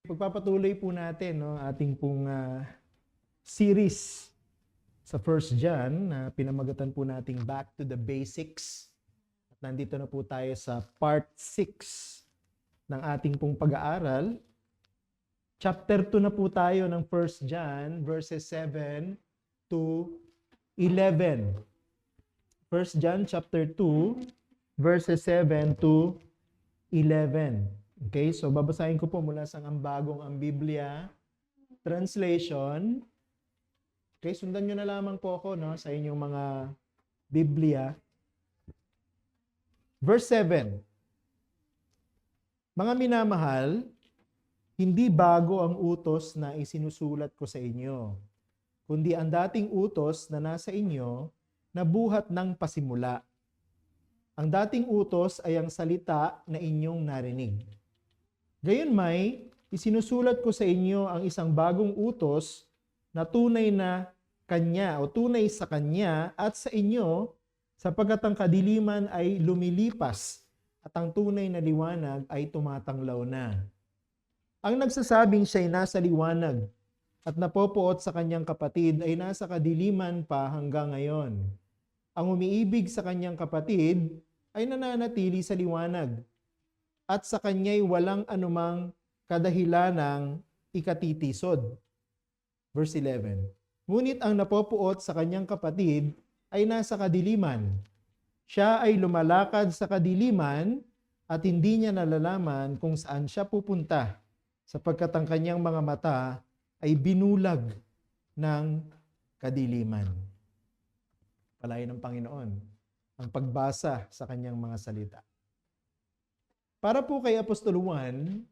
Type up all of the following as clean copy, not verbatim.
Pagpapatuloy po natin no, ating pong series sa First John na pinamagatan po nating Back to the Basics. At nandito na po tayo sa part 6 ng ating pong pag-aaral. Chapter 2 na po tayo ng First John verses 7 to 11. First John chapter 2 verses 7 to 11. Okay, so babasahin ko po mula sa ang Biblia translation. Okay, sundan nyo na lamang po ako no, sa inyong mga Biblia. Verse 7. Mga minamahal, hindi bago ang utos na isinusulat ko sa inyo, kundi ang dating utos na nasa inyo na buhat ng pasimula. Ang dating utos ay ang salita na inyong narinig. Gayunmay, isinusulat ko sa inyo ang isang bagong utos na tunay na kanya o tunay sa kanya at sa inyo, sapagkat ang kadiliman ay lumilipas at ang tunay na liwanag ay tumatanglaw na. Ang nagsasabing siya'y nasa liwanag at napopuot sa kanyang kapatid ay nasa kadiliman pa hanggang ngayon. Ang umiibig sa kanyang kapatid ay nananatili sa liwanag at sa kanya'y walang anumang kadahilanang ikatitisod. Verse 11. Ngunit ang napopuot sa kanyang kapatid ay nasa kadiliman. Siya ay lumalakad sa kadiliman at hindi niya nalalaman kung saan siya pupunta, sapagkat ang kanyang mga mata ay binulag ng kadiliman. Palayan ng Panginoon ang pagbasa sa kanyang mga salita. Para po kay Apostol Juan,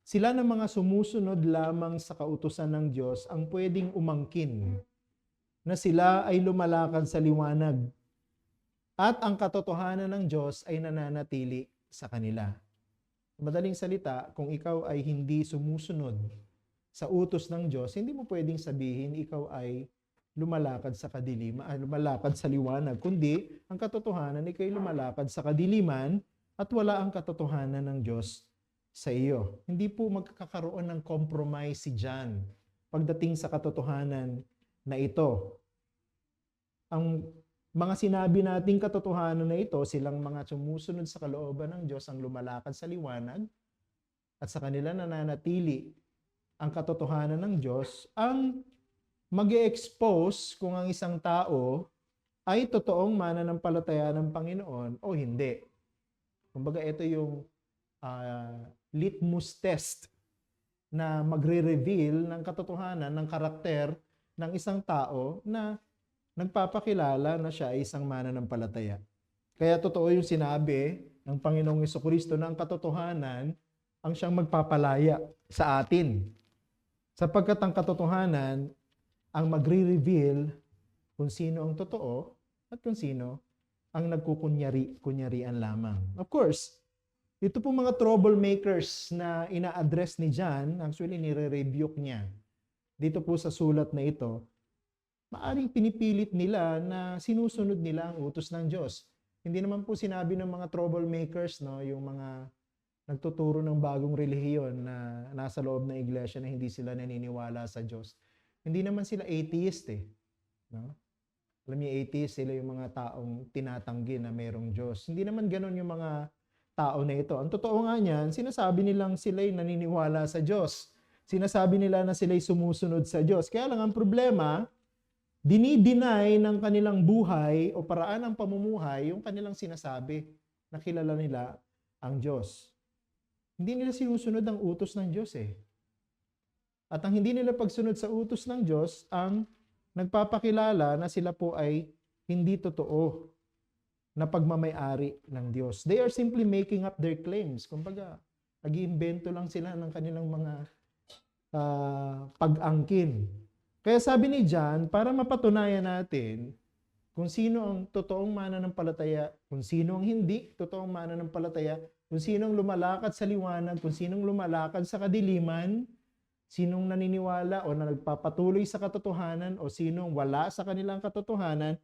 sila ng mga sumusunod lamang sa kautusan ng Diyos ang pwedeng umangkin na sila ay lumalakad sa liwanag at ang katotohanan ng Diyos ay nananatili sa kanila. Madaling salita, kung ikaw ay hindi sumusunod sa utos ng Diyos, hindi mo pwedeng sabihin ikaw ay lumalakad sa kadiliman, lumalakad sa liwanag, kundi ang katotohanan ikaw ay lumalakad sa kadiliman at wala ang katotohanan ng Diyos sa iyo. Hindi po magkakaroon ng compromise si John pagdating sa katotohanan na ito. Ang mga sinabi nating katotohanan na ito, silang mga sumusunod sa kalooban ng Diyos ang lumalakad sa liwanag at sa kanila nananatili ang katotohanan ng Diyos, ang mag-e-expose kung ang isang tao ay totoong mananampalataya ng Panginoon o hindi. Kumbaga, ito yung litmus test na magre-reveal ng katotohanan, ng karakter ng isang tao na nagpapakilala na siya ay isang mananampalataya. Kaya totoo yung sinabi ng Panginoong Jesucristo na ang katotohanan ang siyang magpapalaya sa atin. Sapagkat ang katotohanan ang magre-reveal kung sino ang totoo at kung sino ang nagkukunyari-kunyarian lamang. Of course, ito po mga troublemakers na ina-address ni John, actually nire-rebuke niya. Dito po sa sulat na ito, maaring pinipilit nila na sinusunod nila ang utos ng Diyos. Hindi naman po sinabi ng mga troublemakers, no, yung mga nagtuturo ng bagong relihiyon na nasa loob ng iglesia na hindi sila naniniwala sa Diyos. Hindi naman sila atheist eh. No? Alam niyo, atheist, sila yung mga taong tinatanggi na mayroong Diyos. Hindi naman ganun yung mga tao na ito. Ang totoo nga niyan, sinasabi nilang sila'y naniniwala sa Diyos. Sinasabi nila na sila'y sumusunod sa Diyos. Kaya lang ang problema, dinideny ng kanilang buhay o paraan ng pamumuhay yung kanilang sinasabi na kilala nila ang Diyos. Hindi nila sinusunod ang utos ng Diyos eh. At ang hindi nila pagsunod sa utos ng Diyos ang nagpapakilala na sila po ay hindi totoo na pagmamay-ari ng Diyos. They are simply making up their claims. Kumbaga, nag-iimbento lang sila ng kanilang mga pag-angkin. Kaya sabi ni John, para mapatunayan natin kung sino ang totoong mananampalataya, kung sino ang hindi totoong mananampalataya, kung sino ang lumalakad sa liwanag, kung sino ang lumalakad sa kadiliman, sinong naniniwala o na nagpapatuloy sa katotohanan o sinong wala sa kanilang katotohanan,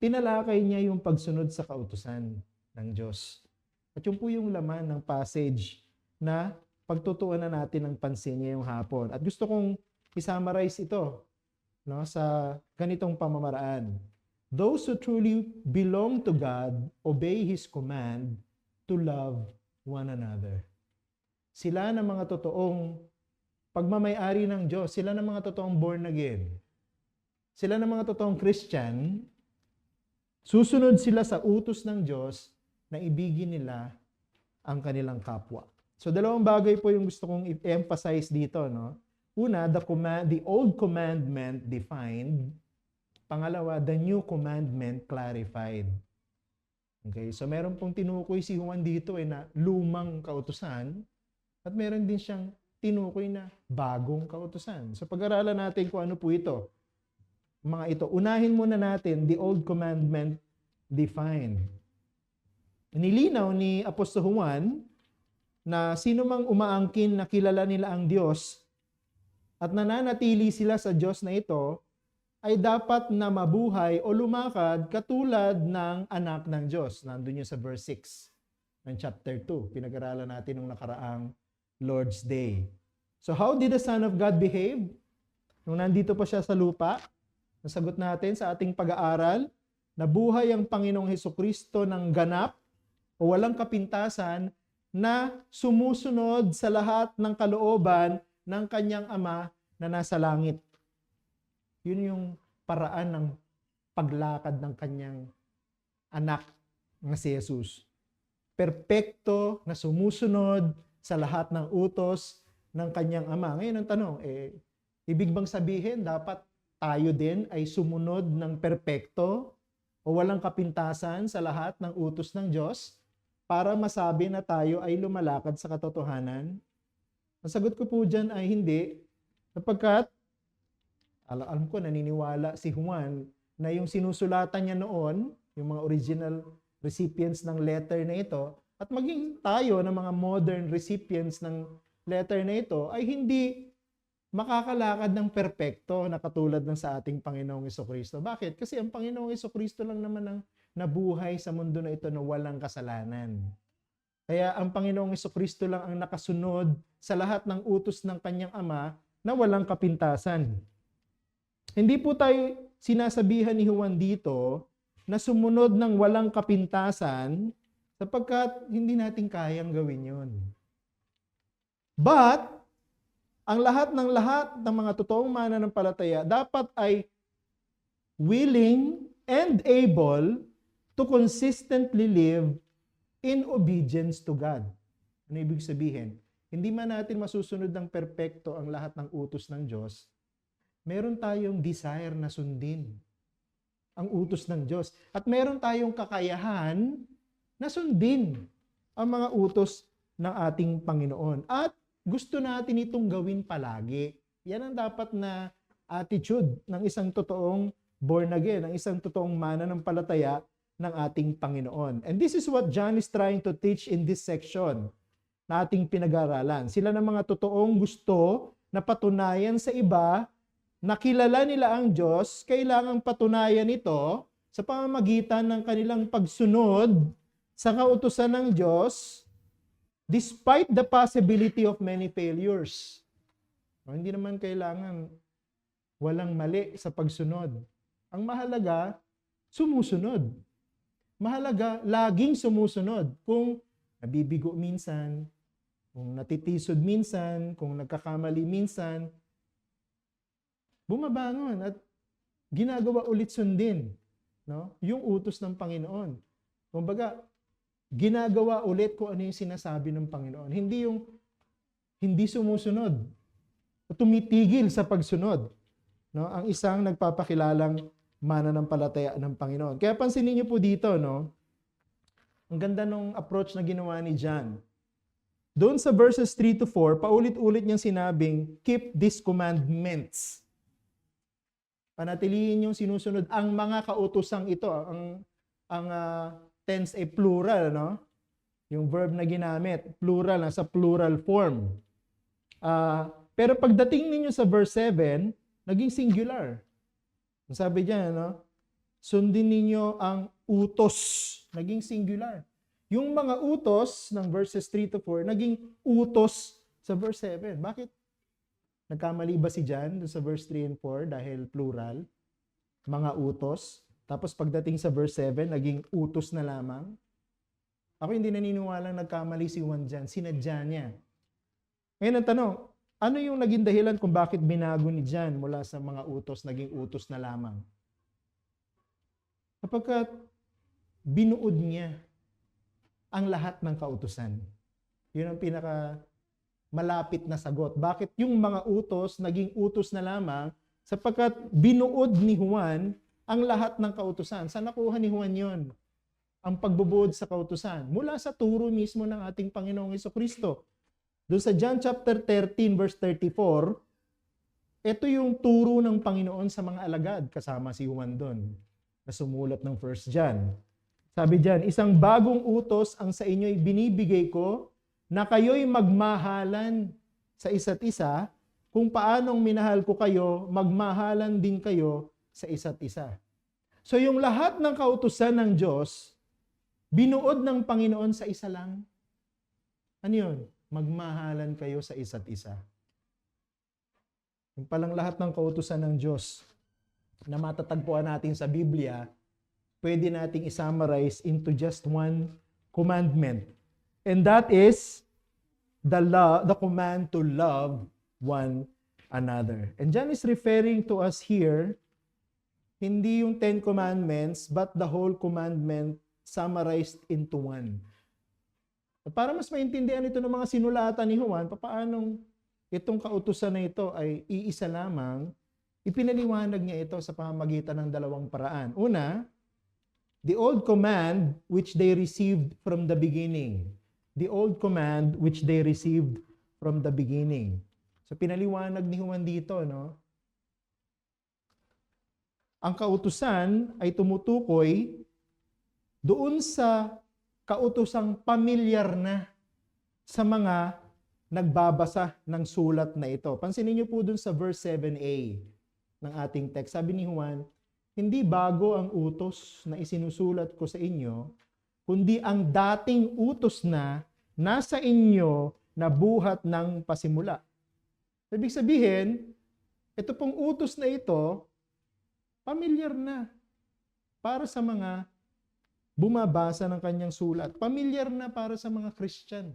tinalakay niya yung pagsunod sa kautusan ng Diyos. At yun po yung laman ng passage na pagtutuunan natin ng pansin ngayong hapon. At gusto kong i-summarize ito, no, sa ganitong pamamaraan. Those who truly belong to God obey His command to love one another. Sila na mga totoong pagmamay-ari ng Diyos, sila na mga totoong born again. Sila na mga totoong Christian, susunod sila sa utos ng Diyos na ibigin nila ang kanilang kapwa. So dalawang bagay po yung gusto kong i-emphasize dito, no? Una, the old commandment defined. Pangalawa, the new commandment clarified. Okay, so meron pong tinukoy si Juan dito na lumang kautusan at meron din siyang tinukoy na bagong kautusan. So pag-aralan natin kung ano po ito. Mga ito, unahin muna natin the old commandment defined. Nilinaw ni Apostol Juan na sino mang umaangkin na kilala nila ang Diyos at nananatili sila sa Diyos na ito, ay dapat na mabuhay o lumakad katulad ng anak ng Diyos. Nandun yun sa verse 6 ng chapter 2. Pinag-aralan natin nung nakaraang Lord's Day. So how did the Son of God behave? Nung nandito pa siya sa lupa, nasagot natin sa ating pag-aaral, na buhay ang Panginoong Hesukristo ng ganap o walang kapintasan na sumusunod sa lahat ng kalooban ng kanyang Ama na nasa langit. Yun yung paraan ng paglakad ng kanyang anak na si Jesus. Perpekto na sumusunod sa lahat ng utos ng kanyang Ama. Ngayon ang tanong, ibig bang sabihin dapat tayo din ay sumunod ng perpekto o walang kapintasan sa lahat ng utos ng Diyos para masabi na tayo ay lumalakad sa katotohanan? Ang sagot ko po dyan ay hindi, sapagkat alam ko, naniniwala si Juan na yung sinusulatan niya noon, yung mga original recipients ng letter na ito, at maging tayo ng mga modern recipients ng letter na ito, ay hindi makakalakad ng perpekto na katulad ng sa ating Panginoong Hesukristo. Bakit? Kasi ang Panginoong Hesukristo lang naman ang nabuhay sa mundo na ito na walang kasalanan. Kaya ang Panginoong Hesukristo lang ang nakasunod sa lahat ng utos ng kanyang Ama na walang kapintasan. Hindi po tayo sinasabihan ni Juan dito na sumunod ng walang kapintasan sapagkat hindi natin kayang gawin yun. But, ang lahat ng mga totoong mananampalataya dapat ay willing and able to consistently live in obedience to God. Ano ibig sabihin? Hindi man natin masusunod ng perpekto ang lahat ng utos ng Diyos, meron tayong desire na sundin ang utos ng Diyos. At meron tayong kakayahan na sundin ang mga utos ng ating Panginoon. At gusto natin itong gawin palagi. Yan ang dapat na attitude ng isang totoong born again, ng isang totoong mananampalataya ng ating Panginoon. And this is what John is trying to teach in this section na ating pinag-aralan. Sila ng mga totoong gusto na patunayan sa iba na kilala nila ang Diyos, kailangang patunayan ito sa pamamagitan ng kanilang pagsunod sa kautusan ng Diyos despite the possibility of many failures. Hindi naman kailangan walang mali sa pagsunod. Ang mahalaga, sumusunod. Mahalaga, laging sumusunod. Kung nabibigo minsan, kung natitisod minsan, kung nagkakamali minsan, bumabangon at ginagawa ulit sundin, no? Yung utos ng Panginoon. Kumbaga, ginagawa ulit kung ano yung sinasabi ng Panginoon. Hindi yung hindi sumusunod, tumitigil sa pagsunod, no? Ang isang nagpapakilalang mananampalataya ng Panginoon. Kaya pansinin niyo po dito, no? Ang ganda nung approach na ginawa ni John. Doon sa verses 3 to 4, paulit-ulit niyang sinabing, keep these commandments. Panatilihin yung sinusunod ang mga kautosang ito. Ang tense ay plural, no? Yung verb na ginamit, plural, nasa plural form. Pero pagdating ninyo sa verse 7, naging singular. Sabi diyan, no? Sundin ninyo ang utos. Naging singular. Yung mga utos ng verses 3 to 4, naging utos sa Sa verse 7. Bakit? Nagkamali ba si John sa verse 3 and 4 dahil plural? Mga utos. Tapos pagdating sa verse 7, naging utos na lamang. Ako hindi naniniwalang nagkamali si Juan dyan. Sinadya niya. Ngayon ang tanong, ano yung naging dahilan kung bakit binago ni John mula sa mga utos, naging utos na lamang? Kapagkat binuod niya ang lahat ng kautusan. Yun ang pinaka malapit na sagot. Bakit yung mga utos naging utos na lamang? Sapagkat binuod ni Juan ang lahat ng kautusan. Saan nakuha ni Juan yun? Ang pagbubuod sa kautusan. Mula sa turo mismo ng ating Panginoong Jesucristo. Doon sa John chapter 13 verse 34, ito yung turo ng Panginoon sa mga alagad. Kasama si Juan doon na sumulat ng 1 John. Sabi diyan, isang bagong utos ang sa inyo'y binibigay ko na kayo'y magmahalan sa isa't isa. Kung paanong minahal ko kayo, magmahalan din kayo sa isa't isa. So yung lahat ng kautusan ng Diyos, binuod ng Panginoon sa isa lang. Ano yun? Magmahalan kayo sa isa't isa. Yung palang lahat ng kautusan ng Diyos na matatagpuan natin sa Biblia, pwede nating isummarize into just one commandment. And that is the command to love one another. And John is referring to us here, hindi yung 10 commandments, but the whole commandment summarized into one. At para mas maintindihan ito ng mga sinulatan ni Juan, paanong itong kautusan na ito ay iisa lamang, ipinaliwanag niya ito sa pamamagitan ng dalawang paraan. Una, the old command which they received from the beginning. The old command which they received from the beginning. So pinaliwanag ni Juan dito, no? Ang kautusan ay tumutukoy doon sa kautusang pamilyar na sa mga nagbabasa ng sulat na ito. Pansinin niyo po doon sa verse 7a ng ating text. Sabi ni Juan, hindi bago ang utos na isinusulat ko sa inyo, kundi ang dating utos na nasa inyo na buhat ng pasimula. Ibig sabihin, ito pong utos na ito, pamilyar na para sa mga bumabasa ng kanyang sulat. Pamilyar na para sa mga Christian.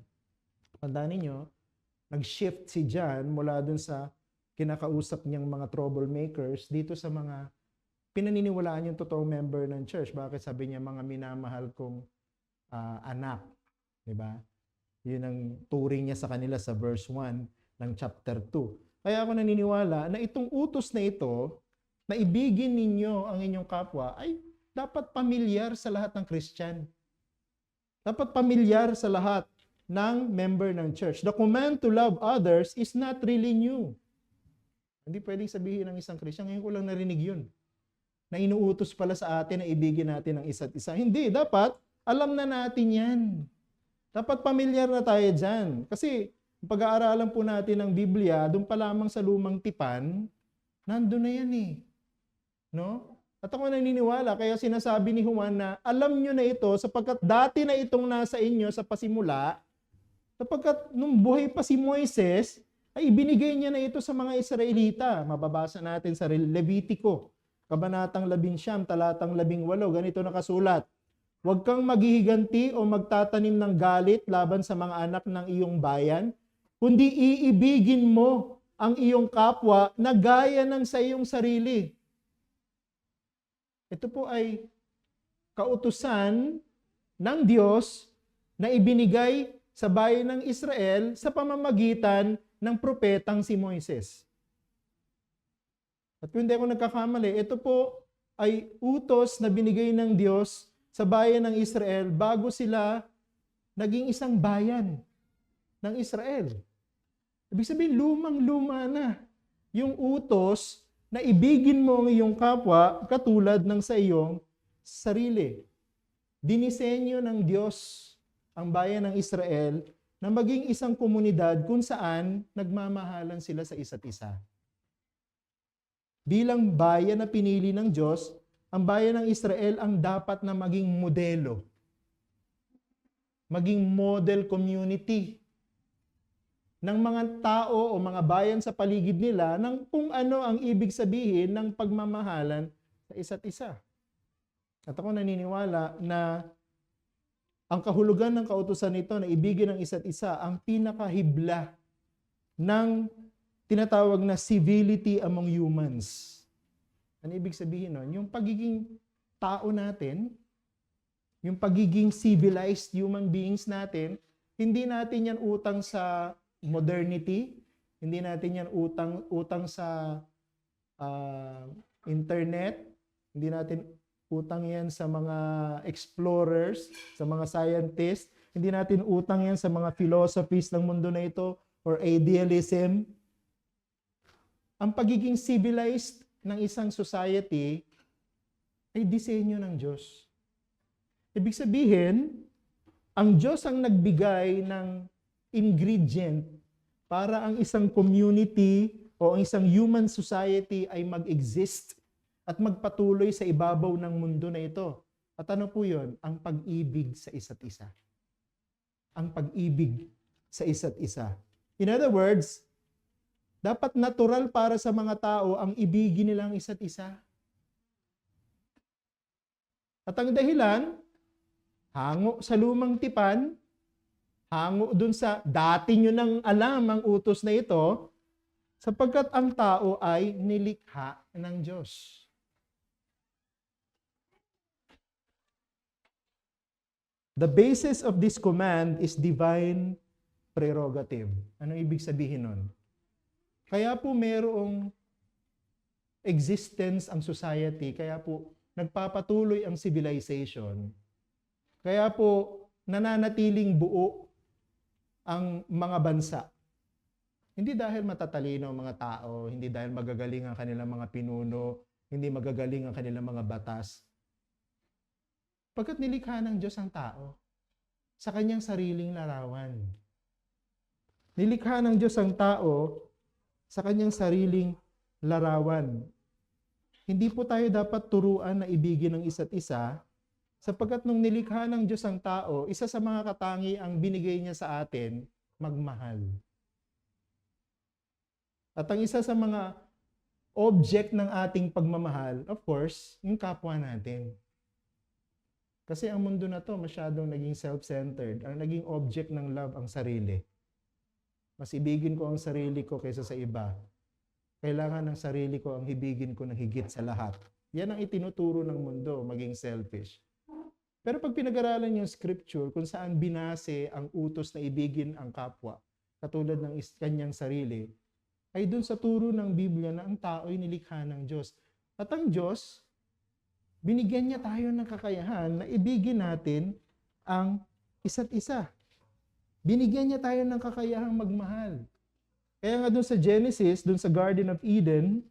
Tandaan ninyo, nag-shift si John mula dun sa kinakausap niyang mga troublemakers dito sa mga pinaniniwalaan yung totoong member ng church. Bakit sabi niya mga minamahal kong anak? Diba? Yun ang turing niya sa kanila sa verse 1 ng chapter 2. Kaya ako naniniwala na itong utos na ito, na ibigin ninyo ang inyong kapwa, ay dapat pamilyar sa lahat ng Christian. Dapat pamilyar sa lahat ng member ng church. The command to love others is not really new. Hindi pwedeng sabihin ng isang Christian, ngayon ko lang narinig yun, na inuutos pala sa atin na ibigin natin ang isa't isa. Hindi, dapat alam na natin yan. Dapat pamilyar na tayo dyan. Kasi pag-aaralan po natin ng Biblia, doon pa lamang sa lumang tipan, nandun na yan eh. No? At ako naniniwala, kaya sinasabi ni Juan na alam nyo na ito sapagkat dati na itong nasa inyo sa pasimula, sapagkat nung buhay pa si Moises, ay ibinigay niya na ito sa mga Israelita. Mababasa natin sa Levitico, Kabanatang 11, talatang 18, ganito nakasulat. Huwag kang maghihiganti o magtatanim ng galit laban sa mga anak ng iyong bayan, kundi iibigin mo ang iyong kapwa na gaya ng sa iyong sarili. Ito po ay kautusan ng Diyos na ibinigay sa bayan ng Israel sa pamamagitan ng propetang si Moises. At kung hindi ako nagkakamali, ito po ay utos na binigay ng Diyos sa bayan ng Israel bago sila naging isang bayan ng Israel. Ibig sabihin, lumang-luma na yung utos na ibigin mo ang iyong kapwa katulad ng sa iyong sarili. Dinisenyo ng Diyos ang bayan ng Israel na maging isang komunidad kung saan nagmamahalan sila sa isa't isa. Bilang bayan na pinili ng Diyos, ang bayan ng Israel ang dapat na maging modelo. Maging model community ng mga tao o mga bayan sa paligid nila ng kung ano ang ibig sabihin ng pagmamahalan sa isa't isa. At ako naniniwala na ang kahulugan ng kautusan nito na ibigin ang isa't isa ang pinakahibla ng tinatawag na civility among humans. Ano ibig sabihin nun? Yung pagiging tao natin, yung pagiging civilized human beings natin, hindi natin yan utang sa modernity, hindi natin yan utang sa internet, hindi natin utang yan sa mga explorers, sa mga scientists, hindi natin utang yan sa mga philosophies ng mundo na ito or idealism. Ang pagiging civilized ng isang society ay disenyo ng Diyos. Ibig sabihin, ang Diyos ang nagbigay ng ingredient para ang isang community o ang isang human society ay mag-exist at magpatuloy sa ibabaw ng mundo na ito. At ano po yun? Ang pag-ibig sa isa't isa. Ang pag-ibig sa isa't isa. In other words, dapat natural para sa mga tao ang ibigin nilang isa't isa. At ang dahilan, hango sa lumang tipan, hango dun sa dati nyo nang alam ang utos na ito, sapagkat ang tao ay nilikha ng Diyos. The basis of this command is divine prerogative. Anong ibig sabihin nun? Kaya po mayroong existence ang society, kaya po nagpapatuloy ang civilization, kaya po nananatiling buo ang mga bansa. Hindi dahil matatalino ang mga tao, hindi dahil magagaling ang kanilang mga pinuno, hindi magagaling ang kanilang mga batas. Pagkat nilikha ng Diyos ang tao sa kanyang sariling larawan. Nilikha ng Diyos ang tao sa kanyang sariling larawan. Hindi po tayo dapat turuan na ibigin ng isa't isa, sapagkat nung nilikha ng Diyos ang tao, isa sa mga katangi ang binigay niya sa atin, magmahal. At ang isa sa mga object ng ating pagmamahal, of course, yung kapwa natin. Kasi ang mundo na to masyadong naging self-centered. Ang naging object ng love ang sarili. Mas ibigin ko ang sarili ko kaysa sa iba. Kailangan ng sarili ko ang ibigin ko ng higit sa lahat. Yan ang itinuturo ng mundo, maging selfish. Pero pag pinag-aralan yung scripture, kung saan binase ang utos na ibigin ang kapwa, katulad ng kanyang sarili, ay dun sa turo ng Biblia na ang tao ay nilikha ng Diyos. At ang Diyos, binigyan niya tayo ng kakayahan na ibigin natin ang isa't isa. Binigyan niya tayo ng kakayahang magmahal. Kaya nga doon sa Genesis, doon sa Garden of Eden,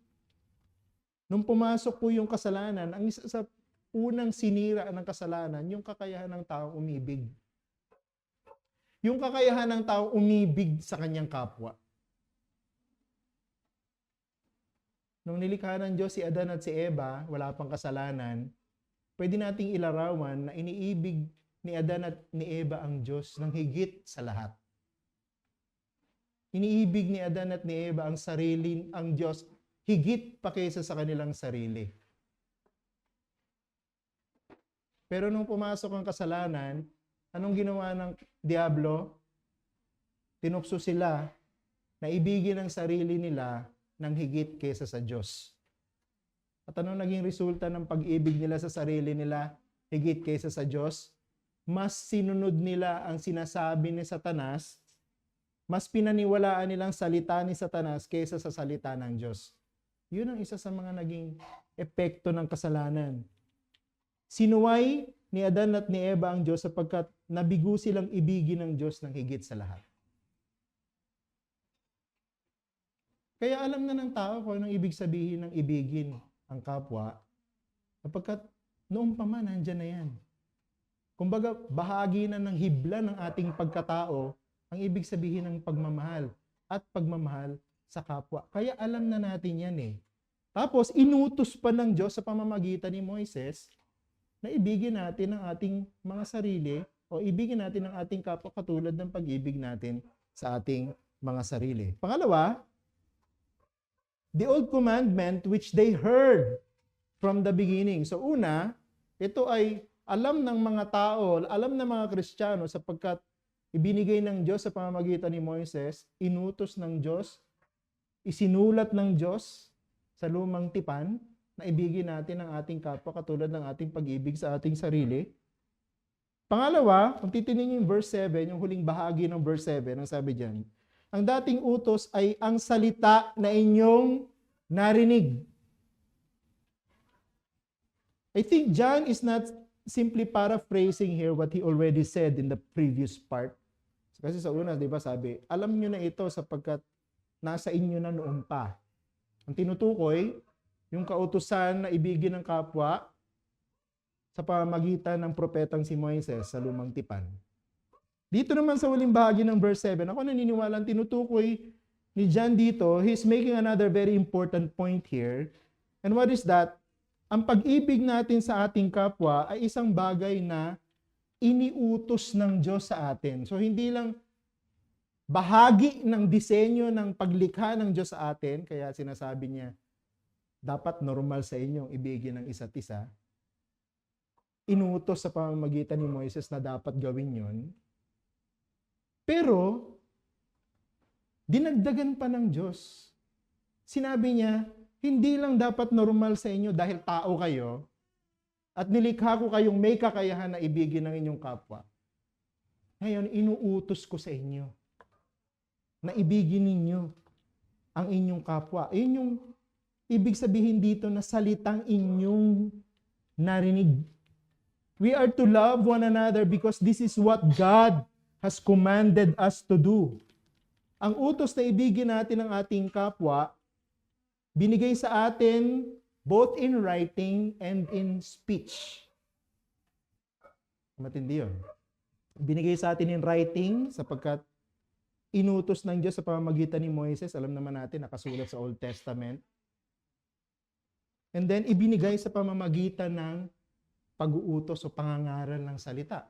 nung pumasok po yung kasalanan, ang isa sa unang sinira ng kasalanan, yung kakayahan ng taong umibig. Yung kakayahan ng taong umibig sa kanyang kapwa. Nung nilikha ng Diyos si Adan at si Eva, wala pang kasalanan, pwede nating ilarawan na iniibig ni Adan at ni Eva ang Diyos ng higit sa lahat. Iniibig ni Adan at ni Eva ang Diyos higit pa kaysa sa kanilang sarili. Pero nung pumasok ang kasalanan, anong ginawa ng Diablo? Tinukso sila na ibigin ang sarili nila ng higit kaysa sa Diyos. At anong naging resulta ng pag-ibig nila sa sarili nila higit kaysa sa Diyos? Mas sinunod nila ang sinasabi ni Satanas, mas pinaniwalaan nilang salita ni Satanas kaysa sa salita ng Diyos. Yun ang isa sa mga naging epekto ng kasalanan. Sinuway ni Adan at ni Eva ang Diyos sapagkat nabigo silang ibigin ng Diyos ng higit sa lahat. Kaya alam na ng tao kung anong ibig sabihin ng ibigin ang kapwa, sapagkat noong pa man, nandyan na yan. Kumbaga, bahagi na ng hibla ng ating pagkatao ang ibig sabihin ng pagmamahal at pagmamahal sa kapwa. Kaya alam na natin yan eh. Tapos, inutos pa ng Diyos sa pamamagitan ni Moises na ibigin natin ang ating mga sarili o ibigin natin ang ating kapwa katulad ng pag-ibig natin sa ating mga sarili. Pangalawa, the old commandment which they heard from the beginning. So una, ito ay alam ng mga tao, alam ng mga Kristiyano sapagkat ibinigay ng Diyos sa pamamagitan ni Moises, inutos ng Diyos, isinulat ng Diyos sa lumang tipan na ibigin natin ang ating kapwa katulad ng ating pag-ibig sa ating sarili. Pangalawa, kung titingnan niyo yung verse 7, yung huling bahagi ng verse 7, ang sabi diyan, ang dating utos ay ang salita na inyong narinig. I think John is not simply paraphrasing here what he already said in the previous part. Kasi sa una, di ba sabi, alam nyo na ito sapagkat nasa inyo na noon pa. Ang tinutukoy, yung kautusan na ibigin ng kapwa sa pamamagitan ng propetang si Moises sa lumang tipan. Dito naman sa huling bahagi ng verse 7, ako naniniwala ang tinutukoy ni John dito, he's making another very important point here. And what is that? Ang pag-ibig natin sa ating kapwa ay isang bagay na iniutos ng Diyos sa atin. So hindi lang bahagi ng disenyo ng paglikha ng Diyos sa atin, kaya sinasabi niya, dapat normal sa inyong ibigin ng isa't isa. Inutos sa pamamagitan ni Moises na dapat gawin yon. Pero, dinagdagan pa ng Diyos. Sinabi niya, hindi lang dapat normal sa inyo dahil tao kayo at nilikha ko kayong may kakayahan na ibigin ng inyong kapwa. Ngayon, inuutos ko sa inyo na ibigin ninyo ang inyong kapwa. Yun yung ibig sabihin dito na salitang inyong narinig. We are to love one another because this is what God has commanded us to do. Ang utos na ibigin natin ang ating kapwa, binigay sa atin both in writing and in speech. Matindi yun. Binigay sa atin in writing sapagkat inutos ng Diyos sa pamamagitan ni Moises. Alam naman natin, nakasulat sa Old Testament. And then, ibinigay sa pamamagitan ng pag-uutos o pangangaral ng salita.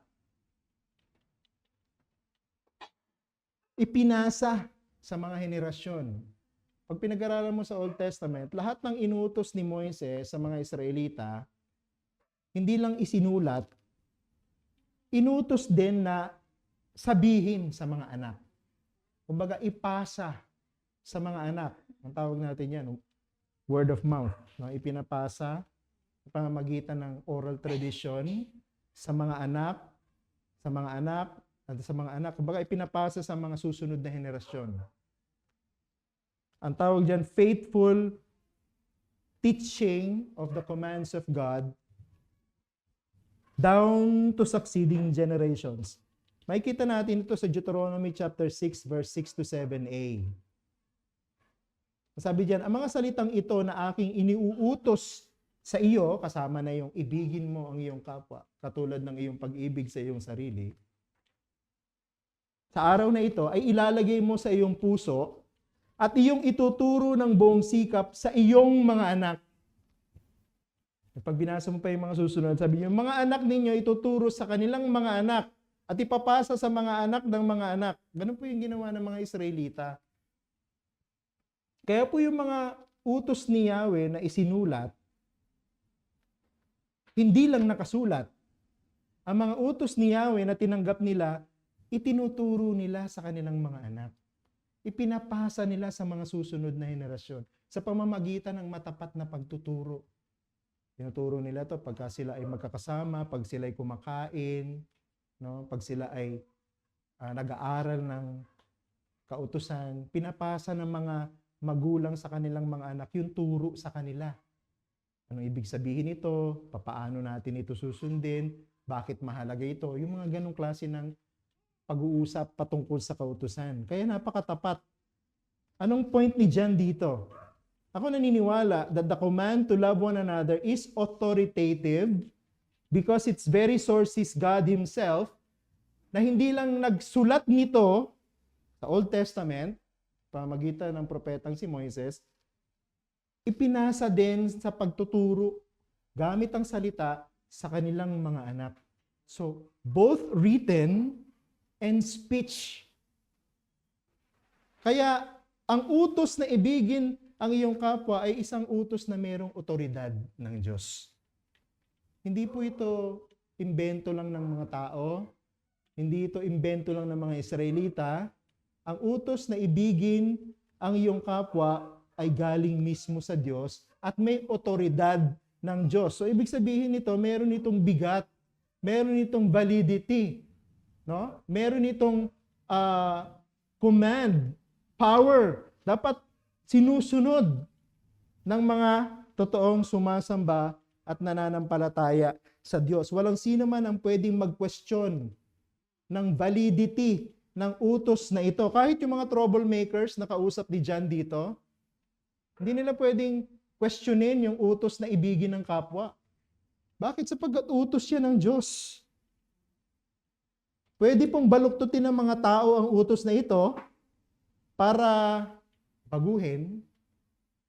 Ipinasa sa mga henerasyon. Pag pinag-aralan mo sa Old Testament, lahat ng inutos ni Moises sa mga Israelita, hindi lang isinulat, inutos din na sabihin sa mga anak. Kumbaga, ipasa sa mga anak. Ang tawag natin yan, word of mouth. No? Ipinapasa sa pamamagitan ng oral tradition sa mga anak, at sa mga anak. Kumbaga, ipinapasa sa mga susunod na henerasyon. Ang tawag dyan, faithful teaching of the commands of God down to succeeding generations. Makikita natin ito sa Deuteronomy chapter 6, verse 6 to 7a. Sabi diyan, ang mga salitang ito na aking iniuutos sa iyo, kasama na yung ibigin mo ang iyong kapwa, katulad ng iyong pag-ibig sa iyong sarili. Sa araw na ito ay ilalagay mo sa iyong puso at iyong ituturo ng buong sikap sa iyong mga anak. Pag binasa mo pa yung mga susunod, sabi niyo, mga anak ninyo ituturo sa kanilang mga anak at ipapasa sa mga anak ng mga anak. Ganun po yung ginawa ng mga Israelita. Kaya po yung mga utos ni Yahweh na isinulat, hindi lang nakasulat. Ang mga utos ni Yahweh na tinanggap nila, itinuturo nila sa kanilang mga anak. Ipinapasa nila sa mga susunod na henerasyon sa pamamagitan ng matapat na pagtuturo. Tinuturo nila to pagka sila ay magkakasama, pag sila ay kumakain, no? Pag sila ay nag-aaral ng kautusan, pinapasa ng mga magulang sa kanilang mga anak yung turo sa kanila. Anong ibig sabihin ito? Papaano natin ito susundin? Bakit mahalaga ito? Yung mga ganong klase ng pag-uusap patungkol sa kautusan. Kaya napakatapat. Anong point ni John dito? Ako naniniwala that the command to love one another is authoritative because its very source is God Himself, na hindi lang nagsulat nito sa Old Testament, pamamagitan ng propetang si Moises, ipinasa din sa pagtuturo gamit ang salita sa kanilang mga anak. So, both written and speech. Kaya ang utos na ibigin ang iyong kapwa ay isang utos na mayroong otoridad ng Diyos. Hindi po ito imbento lang ng mga tao, hindi ito imbento lang ng mga Israelita. Ang utos na ibigin ang iyong kapwa ay galing mismo sa Diyos at may otoridad ng Diyos. So ibig sabihin nito, meron itong bigat, meron itong validity, no? Meron itong command, power. Dapat sinusunod ng mga totoong sumasamba at nananampalataya sa Diyos. Walang sino man ang pwedeng mag-question ng validity ng utos na ito. Kahit yung mga troublemakers na kausap ni John dito, hindi nila pwedeng questionin yung utos na ibigin ng kapwa. Bakit? Sapagkat utos yan ng Diyos. Pwede pong baluktutin ng mga tao ang utos na ito para baguhin.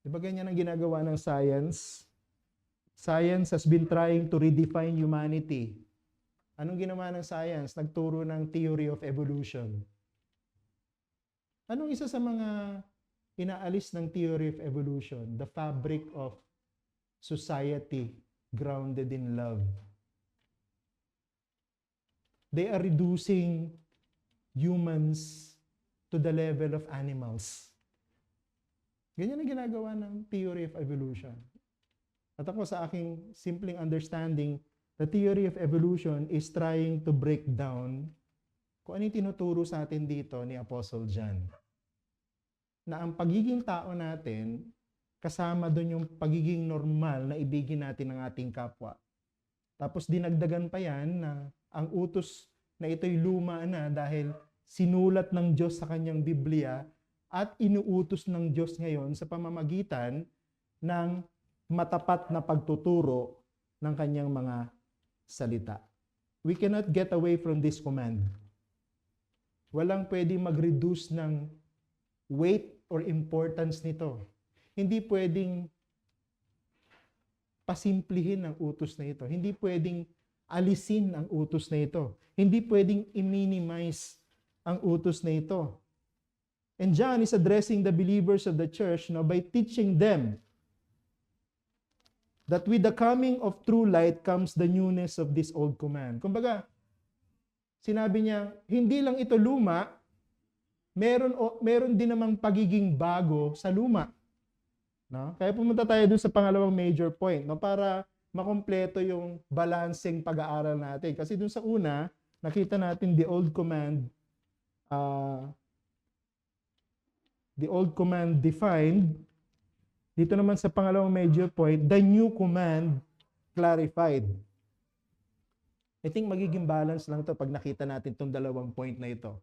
Di ba ganyan ang ginagawa ng science? Science has been trying to redefine humanity. Anong ginawa ng science? Nagturo ng theory of evolution. Anong isa sa mga inaalis ng theory of evolution? The fabric of society grounded in love. They are reducing humans to the level of animals. Ganyan ang ginagawa ng theory of evolution. At ako sa aking simpleng understanding, the theory of evolution is trying to break down kung ano yung tinuturo sa atin dito ni Apostle John. Na ang pagiging tao natin, kasama doon yung pagiging normal na ibigin natin ng ating kapwa. Tapos dinagdagan pa yan na ang utos na ito'y luma na dahil sinulat ng Diyos sa kanyang Biblia at inuutos ng Diyos ngayon sa pamamagitan ng matapat na pagtuturo ng kanyang mga salita. We cannot get away from this command. Walang pwedeng mag-reduce ng weight or importance nito. Hindi pwedeng pasimplihin ang utos na ito. Hindi pwedeng alisin ang utos na ito. Hindi pwedeng i-minimize ang utos na ito. And John is addressing the believers of the church by teaching them that with the coming of true light comes the newness of this old command. Kumbaga, sinabi niya, hindi lang ito luma, meron din namang pagiging bago sa luma. No? Kaya pumunta tayo dun sa pangalawang major point, no? Para makompleto yung balancing pag-aaral natin. Kasi dun sa una, nakita natin the old command defined. Dito naman sa pangalawang major point, the new command clarified. I think magiging balance lang to pag nakita natin itong dalawang point na ito.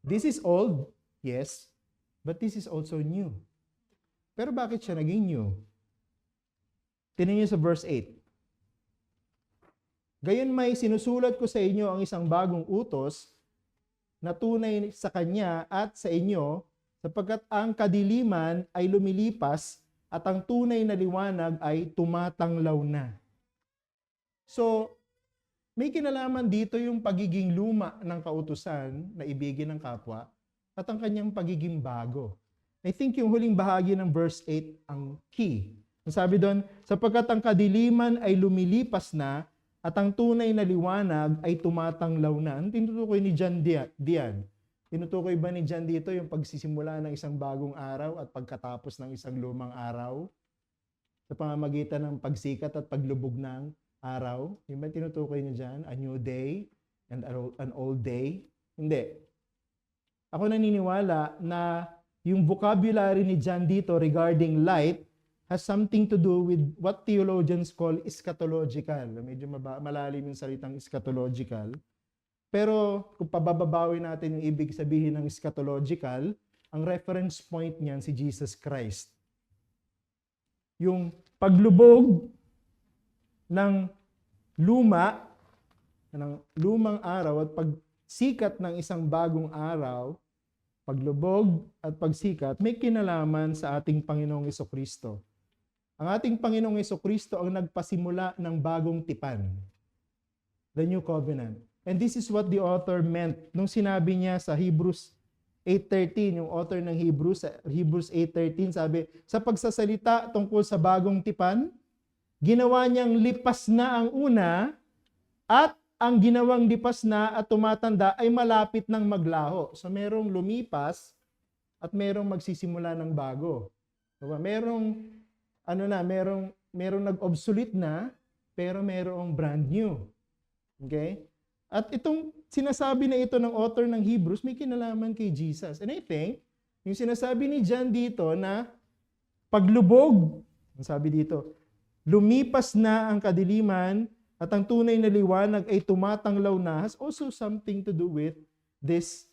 This is old, yes, but this is also new. Pero bakit siya naging new? Tingnan niyo sa verse 8. Gayon may sinusulat ko sa inyo ang isang bagong utos na tunay sa kanya at sa inyo, sapagkat ang kadiliman ay lumilipas at ang tunay na liwanag ay tumatanglaw na. So, may kinalaman dito yung pagiging luma ng kautusan na ibigin ng kapwa at ang kanyang pagiging bago. I think yung huling bahagi ng verse 8 ang key. Ang sabi doon, sapagkat ang kadiliman ay lumilipas na at ang tunay na liwanag ay tumatanglaw na. Ang tinutukoy ni John diyan? Tinutukoy ba ni John dito yung pagsisimula ng isang bagong araw at pagkatapos ng isang lumang araw? Sa pamamagitan ng pagsikat at paglubog ng araw? Yung ba tinutukoy niya dyan? A new day and an old day? Hindi. Ako naniniwala na yung vocabulary ni John dito regarding light has something to do with what theologians call eschatological. Medyo malalim yung salitang eschatological. Pero kung pababawin natin yung ibig sabihin ng eschatological, ang reference point niyan si Jesus Christ. Yung paglubog ng lumang araw at pagsikat ng isang bagong araw, paglubog at pagsikat, may kinalaman sa ating Panginoong Jesucristo. Ang ating Panginoong Jesucristo ang nagpasimula ng bagong tipan, the new covenant. And this is what the author meant nung sinabi niya sa Hebrews 8:13, yung author ng Hebrews, Hebrews 8:13, sabi, sa pagsasalita tungkol sa bagong tipan, ginawa niyang lipas na ang una at ang ginawang lipas na at tumatanda ay malapit ng maglaho. So merong lumipas at merong magsisimula ng bago. Diba? Merong nag-obsolete na, pero merong brand new. Okay? At itong sinasabi na ito ng author ng Hebrews, may kinalaman kay Jesus. And I think, yung sinasabi ni John dito na paglubog, ang sabi dito, lumipas na ang kadiliman at ang tunay na liwanag ay tumatanglaw na, has also something to do with this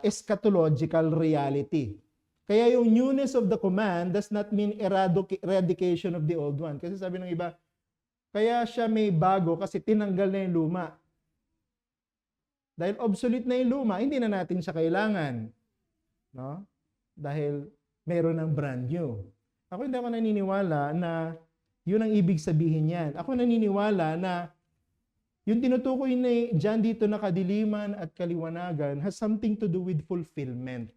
eschatological reality. Kaya yung newness of the command does not mean eradication of the old one. Kasi sabi ng iba, kaya siya may bago kasi tinanggal na yung luma. Dahil obsolete na yung luma, hindi na natin siya kailangan. No? Dahil meron ng brand new. Ako hindi ako naniniwala na yun ang ibig sabihin yan. Ako naniniwala na yung tinutukoy ni John dito na kadiliman at kaliwanagan has something to do with fulfillment.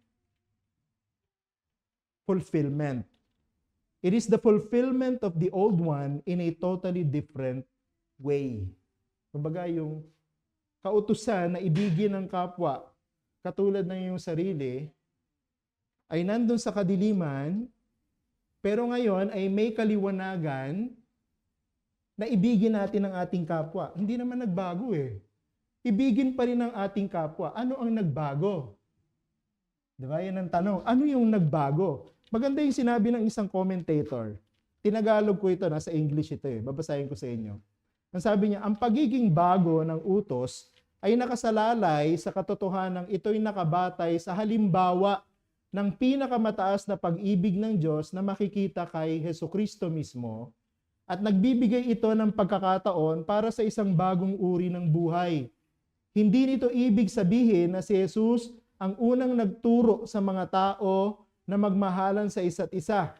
Fulfillment. It is the fulfillment of the old one in a totally different way. Kumbaga yung kautusan na ibigin ng kapwa katulad ng iyong sarili ay nandun sa kadiliman, pero ngayon ay may kaliwanagan na ibigin natin ang ating kapwa. Hindi naman nagbago eh. Ibigin pa rin ang ating kapwa. Ano ang nagbago? Diba? Yan ang tanong. Ano yung nagbago? Maganda yung sinabi ng isang commentator. Tinagalog ko ito, nasa English ito eh. Babasahin ko sa inyo. Ang sabi niya, ang pagiging bago ng utos ay nakasalalay sa katotohanang ito'y nakabatay sa halimbawa ng pinakamataas na pag-ibig ng Diyos na makikita kay Hesukristo mismo at nagbibigay ito ng pagkakataon para sa isang bagong uri ng buhay. Hindi nito ibig sabihin na si Jesus ang unang nagturo sa mga tao na magmahalan sa isa't isa.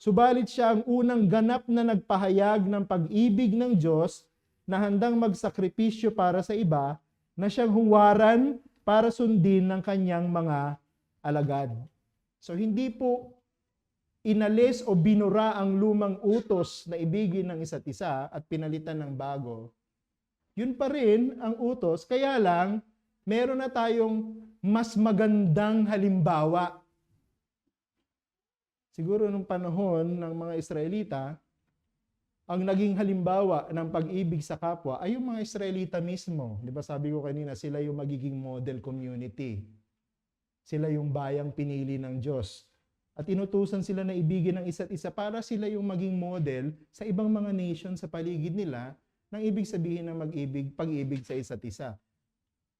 Subalit siya ang unang ganap na nagpahayag ng pag-ibig ng Diyos na handang magsakripisyo para sa iba, na siyang huwaran para sundin ng kanyang mga alagad. So hindi po inalis o binura ang lumang utos na ibigin ng isa't isa at pinalitan ng bago. Yun pa rin ang utos, kaya lang meron na tayong mas magandang halimbawa. Siguro nung panahon ng mga Israelita, ang naging halimbawa ng pag-ibig sa kapwa ay yung mga Israelita mismo. Di ba sabi ko kanina, sila yung magiging model community. Sila yung bayang pinili ng Diyos. At inutusan sila na ibigin ng isa't isa para sila yung maging model sa ibang mga nation sa paligid nila ng ibig sabihin ng pag-ibig sa isa't isa.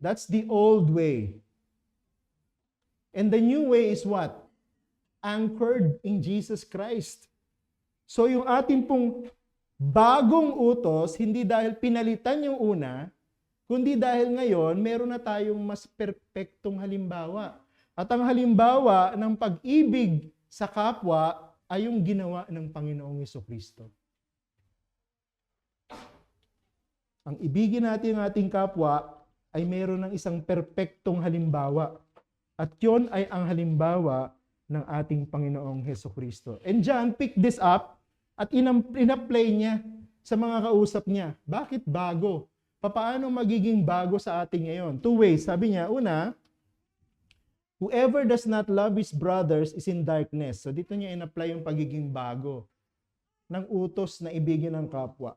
That's the old way. And the new way is what? Anchored in Jesus Christ. So yung ating pong bagong utos, hindi dahil pinalitan yung una, kundi dahil ngayon, meron na tayong mas perpektong halimbawa. At ang halimbawa ng pag-ibig sa kapwa ay yung ginawa ng Panginoong Hesukristo. Ang ibigin natin ang ating kapwa ay meron ng isang perpektong halimbawa. At yon ay ang halimbawa ng ating Panginoong Hesukristo. And John picked this up at in-apply niya sa mga kausap niya. Bakit bago? Paano magiging bago sa atin ngayon? Two ways. Sabi niya, una, whoever does not love his brothers is in darkness. So dito niya in-apply yung pagiging bago ng utos na ibigin ng kapwa.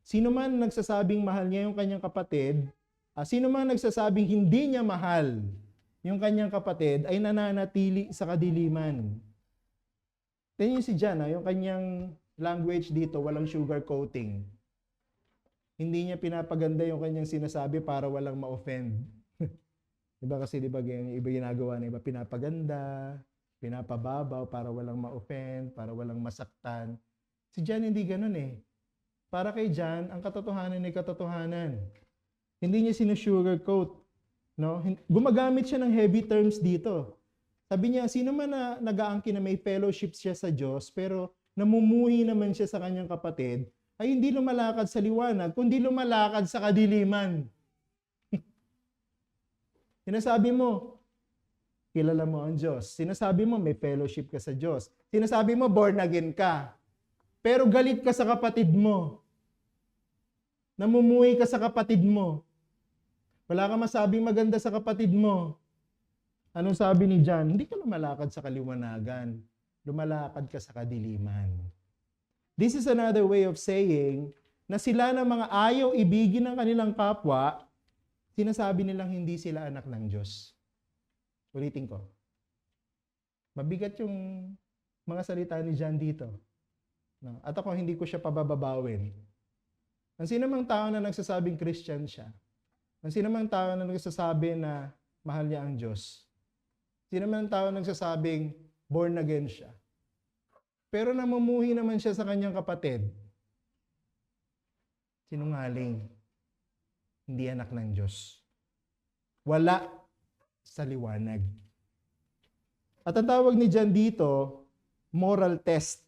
Sino man nagsasabing mahal niya yung kanyang kapatid, sino man nagsasabing hindi niya mahal yung kanyang kapatid, ay nananatili sa kadiliman. Tingnan niyo si John, yung kanyang language dito, walang sugar coating. Hindi niya pinapaganda yung kanyang sinasabi para walang ma-offend. Diba kasi diba yung iba ginagawa na iba, pinapaganda, pinapababaw para walang ma-offend, para walang masaktan. Si John hindi ganun eh. Para kay John, ang katotohanan ay katotohanan. Hindi niya sinusugarcoat. No? Gumagamit siya ng heavy terms dito. Sabi niya, sino man na nag-aangkin na may fellowship siya sa Diyos, pero namumuhi naman siya sa kanyang kapatid, ay hindi lumalakad sa liwanag, kundi lumalakad sa kadiliman. Sinasabi mo, kilala mo ang Diyos. Sinasabi mo may fellowship ka sa Diyos. Sinasabi mo born again ka. Pero galit ka sa kapatid mo. Namumuhay ka sa kapatid mo. Wala ka masabing maganda sa kapatid mo. Anong sabi ni John? Hindi ka lumalakad sa kaliwanagan. Lumalakad ka sa kadiliman. This is another way of saying na sila na mga ayaw ibigin ng kanilang kapwa, sinasabi nilang hindi sila anak ng Diyos. Ulitin ko. Mabigat yung mga salita ni John dito. No? At ako hindi ko siya pababawin. Ang sinamang tao na nagsasabing Christian siya, ang sinamang tao na nagsasabi na mahal niya ang Diyos, sinamang tao na nagsasabing born again siya, pero namumuhi naman siya sa kanyang kapatid, sinungaling, hindi anak ng Diyos. Wala sa liwanag. At ang tawag ni John dito, moral test.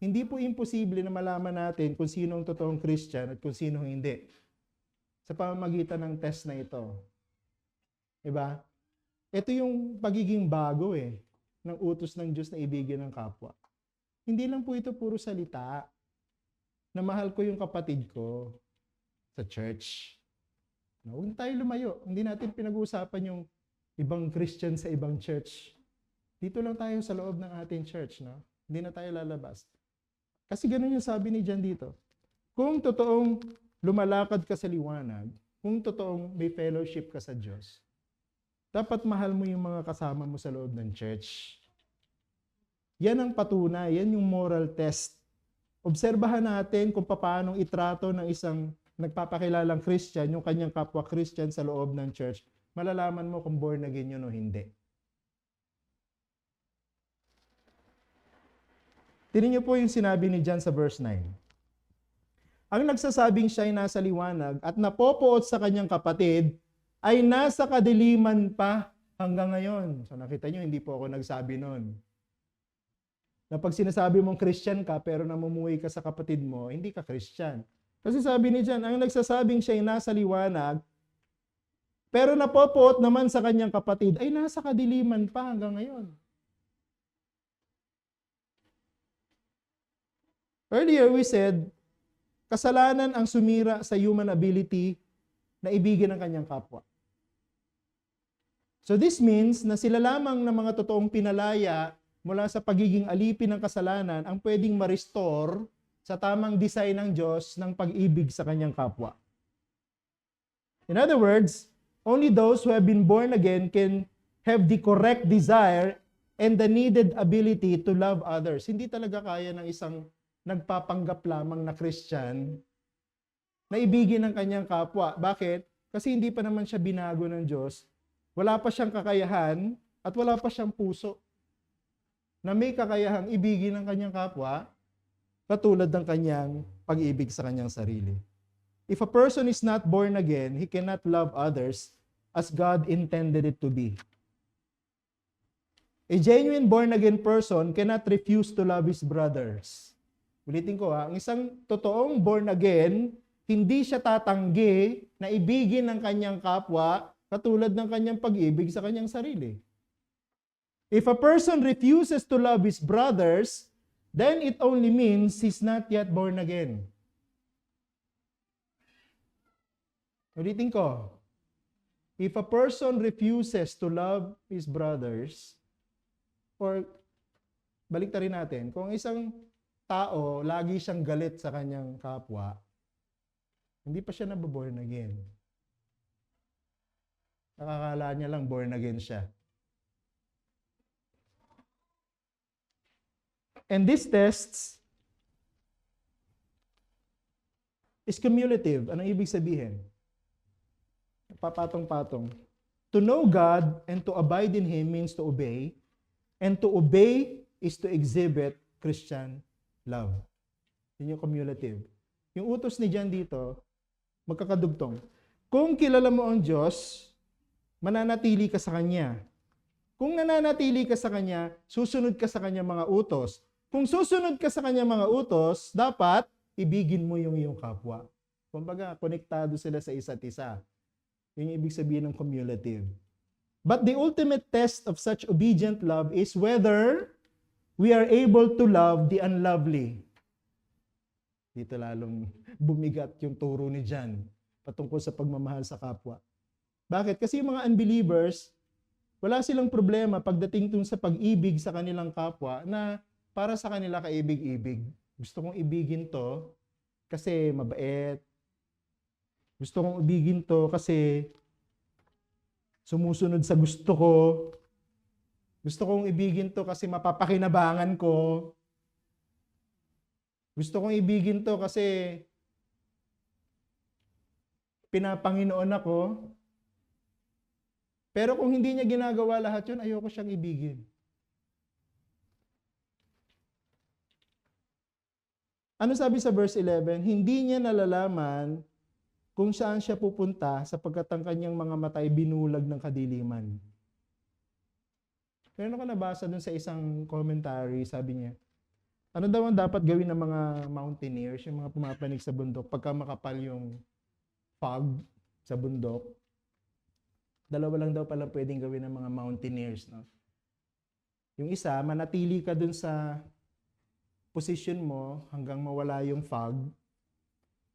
Hindi po imposible na malaman natin kung sino ang totoong Christian at kung sino hindi sa pamamagitan ng test na ito. Diba? Ito yung pagiging bago ng utos ng Diyos na ibigin ng kapwa. Hindi lang po ito puro salita na mahal ko yung kapatid ko sa church. No, huwag tayo lumayo. Hindi natin pinag-uusapan yung ibang Christian sa ibang church. Dito lang tayo sa loob ng ating church. No? Hindi na tayo lalabas. Kasi ganun yung sabi ni John dito. Kung totoong lumalakad ka sa liwanag, kung totoong may fellowship ka sa Diyos, dapat mahal mo yung mga kasama mo sa loob ng church. Yan ang patunay, yan yung moral test. Obserbahan natin kung paano itrato ng isang nagpapakilalang Christian, yung kanyang kapwa Christian sa loob ng church. Malalaman mo kung born again yun o hindi. Tingnan niyo po yung sinabi ni John sa verse 9. Ang nagsasabing siya ay nasa liwanag at napopoot sa kanyang kapatid ay nasa kadiliman pa hanggang ngayon. So nakita niyo, hindi po ako nagsabi nun. Na pag sinasabi mong Christian ka pero namumuhay ka sa kapatid mo, hindi ka Christian. Kasi sabi ni John, ang nagsasabing siya ay nasa liwanag pero napopoot naman sa kanyang kapatid ay nasa kadiliman pa hanggang ngayon. Earlier we said, kasalanan ang sumira sa human ability na ibigin ang kanyang kapwa. So this means na sila lamang na mga totoong pinalaya mula sa pagiging alipin ng kasalanan ang pwedeng ma-restore sa tamang design ng Diyos ng pag-ibig sa kanyang kapwa. In other words, only those who have been born again can have the correct desire and the needed ability to love others. Hindi talaga kaya ng isang nagpapanggap lamang na Christian na ibigin ang kanyang kapwa. Bakit? Kasi hindi pa naman siya binago ng Diyos. Wala pa siyang kakayahan at wala pa siyang puso na may kakayahang ibigin ang kanyang kapwa katulad ng kanyang pag-ibig sa kanyang sarili. If a person is not born again, he cannot love others as God intended it to be. A genuine born-again person cannot refuse to love his brothers. Ulitin ko ang isang totoong born-again, hindi siya tatanggi na ibigin ng kanyang kapwa katulad ng kanyang pag-ibig sa kanyang sarili. If a person refuses to love his brothers, then it only means he's not yet born again. Ulitin ko. If a person refuses to love his brothers, or balik rin natin, kung isang tao lagi siyang galit sa kanyang kapwa, hindi pa siya nababorn again. Nakakala niya lang born again siya. And these tests is cumulative. Anong ibig sabihin? Papatong-patong. To know God and to abide in Him means to obey. And to obey is to exhibit Christian love. Yun yung cumulative. Yung utos ni John dito, magkakadugtong. Kung kilala mo ang Diyos, mananatili ka sa Kanya. Kung nananatili ka sa Kanya, susunod ka sa Kanyang mga utos. Kung susunod ka sa Kanyang mga utos, dapat ibigin mo yung iyong kapwa. Kumbaga, konektado sila sa isa't isa. Yun yung ibig sabihin ng cumulative. But the ultimate test of such obedient love is whether we are able to love the unlovely. Dito lalong bumigat yung turo ni John patungkol sa pagmamahal sa kapwa. Bakit? Kasi yung mga unbelievers, wala silang problema pagdating dun sa pag-ibig sa kanilang kapwa na para sa kanila kaibig-ibig. Gusto kong ibigin to kasi mabait. Gusto kong ibigin to kasi sumusunod sa gusto ko. Gusto kong ibigin to kasi mapapakinabangan ko. Gusto kong ibigin to kasi pinapanginoon ako. Pero kung hindi niya ginagawa lahat yun, ayoko siyang ibigin. Ano sabi sa verse 11? Hindi niya nalalaman kung saan siya pupunta sapagkat ang kanyang mga mata ay binulag ng kadiliman. Meron ako nabasa dun sa isang commentary, sabi niya, ano daw ang dapat gawin ng mga mountaineers, yung mga pumapanig sa bundok, pagka makapal yung fog sa bundok? Dalawa lang daw pala pwedeng gawin ng mga mountaineers. No? Yung isa, manatili ka dun sa position mo hanggang mawala yung fog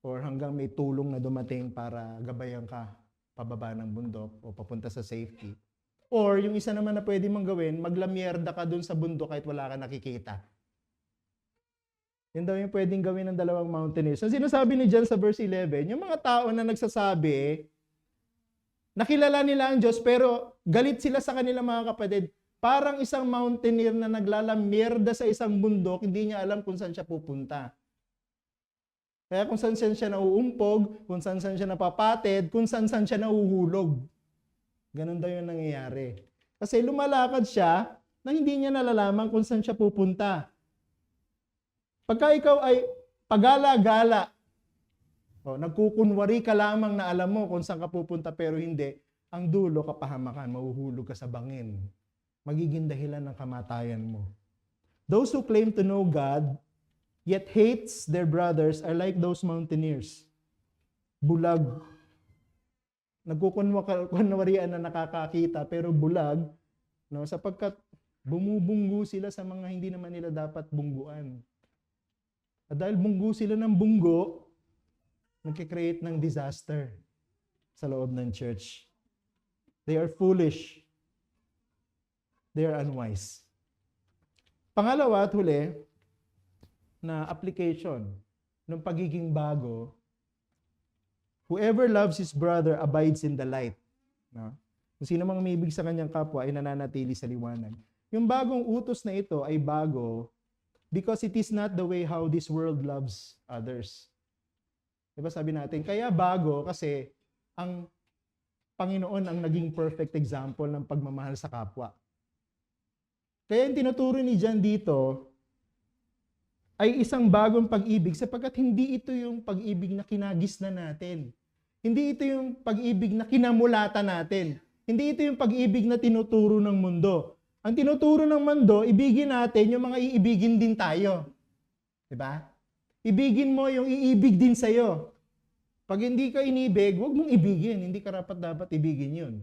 or hanggang may tulong na dumating para gabayan ka pababa ng bundok o papunta sa safety. Or yung isa naman na pwede mong gawin, maglamyerda ka dun sa bundok kahit wala ka nakikita. Yun daw yung pwedeng gawin ng dalawang mountaineers. Ang sinasabi ni John sa verse 11, yung mga tao na nagsasabi, nakilala nila ang Diyos pero galit sila sa kanilang mga kapatid. Parang isang mountaineer na naglalamierda sa isang bundok, hindi niya alam kung saan siya pupunta. Kaya kung saan siya nauumpog, kung saan siya napapatid, kung saan siya nauhulog. Ganun daw yung nangyayari. Kasi lumalakad siya na hindi niya nalalaman kung saan siya pupunta. Pagka ikaw ay pagala-gala, nagkukunwari ka lamang na alam mo kung saan ka pupunta pero hindi, ang dulo kapahamakan, mahuhulog ka sa bangin. Magiging dahilan ng kamatayan mo. Those who claim to know God, yet hates their brothers are like those mountaineers. Bulag. Nagkukunwarian na nakakakita pero bulag, no, sapagkat bumubunggo sila sa mga hindi naman nila dapat bungguan. At dahil bunggo sila ng bunggo, nagkikreate ng disaster sa loob ng church. They are foolish. They are unwise. Pangalawa at huli, na application ng pagiging bago, whoever loves his brother abides in the light. No? Kung sino mang umibig sa kanyang kapwa ay nananatili sa liwanag. Yung bagong utos na ito ay bago because it is not the way how this world loves others. Diba sabi natin, kaya bago kasi ang Panginoon ang naging perfect example ng pagmamahal sa kapwa. Kaya yung tinuturo ni John dito ay isang bagong pag-ibig sapagkat hindi ito yung pag-ibig na kinagisnan natin. Hindi ito yung pag-ibig na kinamulatan natin. Hindi ito yung pag-ibig na tinuturo ng mundo. Ang tinuturo ng mundo, ibigin natin yung mga iibigin din tayo. Diba? Ibigin mo yung iibig din sa'yo. Pag hindi ka inibig, huwag mong ibigin. Hindi ka dapat ibigin yun.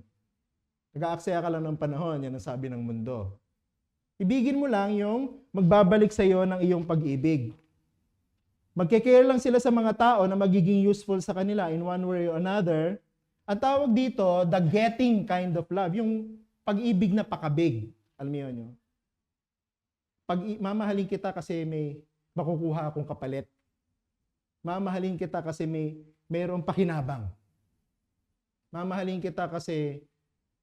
Nag-aaksaya ka lang ng panahon, yan ang sabi ng mundo. Ibigin mo lang yung magbabalik sa iyo ng iyong pag-ibig. Magkikare lang sila sa mga tao na magiging useful sa kanila in one way or another. Ang tawag dito, the getting kind of love. Yung pag-ibig na pakabig. Alam mo yun? Mamahalin kita kasi may makukuha akong kapalit. Mamahalin kita kasi mayroong pakinabang. Mamahalin kita kasi